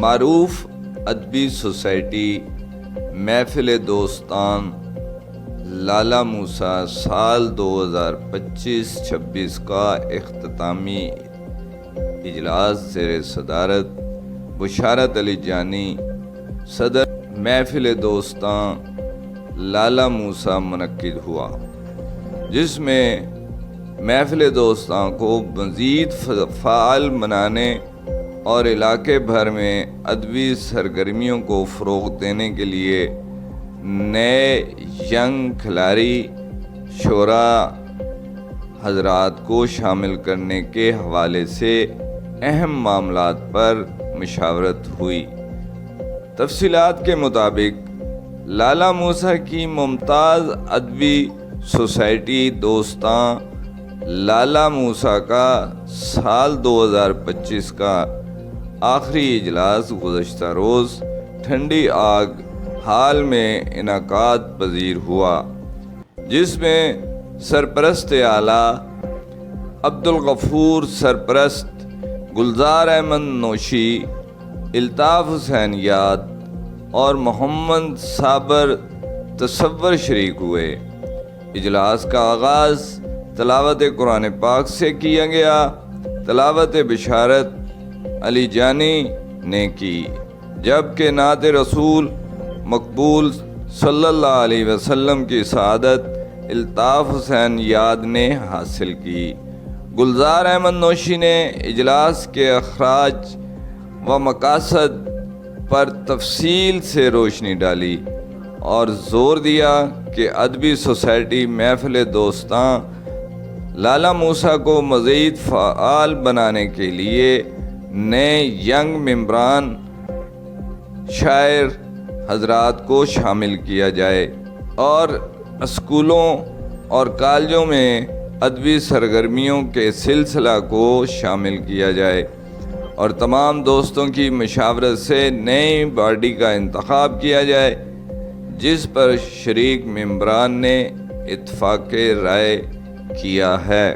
معروف ادبی سوسائٹی محفل دوستان لالا موسیٰ سال 2025-26 کا اختتامی اجلاس زیر صدارت بشارت علی جانی صدر محفل دوستان لالا موسیٰ منعقد ہوا، جس میں محفل دوستان کو مزید فعال بنانے اور علاقے بھر میں ادبی سرگرمیوں کو فروغ دینے کے لیے نئے ینگ کھلاڑی شعراء حضرات کو شامل کرنے کے حوالے سے اہم معاملات پر مشاورت ہوئی۔ تفصیلات کے مطابق لالا موسیٰ کی ممتاز ادبی سوسائٹی دوستان لالا موسیٰ کا سال 2025 کا آخری اجلاس گزشتہ روز ٹھنڈی آگ ہال میں انعقاد پذیر ہوا، جس میں سرپرست اعلیٰ عبدالغفور سرپرست، گلزار احمد نوشی، الطاف حسین یاد اور محمد صابر تصور شریک ہوئے۔ اجلاس کا آغاز تلاوت قرآن پاک سے کیا گیا۔ تلاوت بشارت علی جانی نے کی، جبکہ نعت رسول مقبول صلی اللہ علیہ وسلم کی سعادت الطاف حسین یاد نے حاصل کی۔ گلزار احمد نوشی نے اجلاس کے اخراج و مقاصد پر تفصیل سے روشنی ڈالی اور زور دیا کہ ادبی سوسائٹی محفل دوستان لالا موسیٰ کو مزید فعال بنانے کے لیے نئے ینگ ممبران شاعر حضرات کو شامل کیا جائے اور اسکولوں اور کالجوں میں ادبی سرگرمیوں کے سلسلہ کو شامل کیا جائے اور تمام دوستوں کی مشاورت سے نئی باڈی کا انتخاب کیا جائے، جس پر شریک ممبران نے اتفاق رائے کیا ہے۔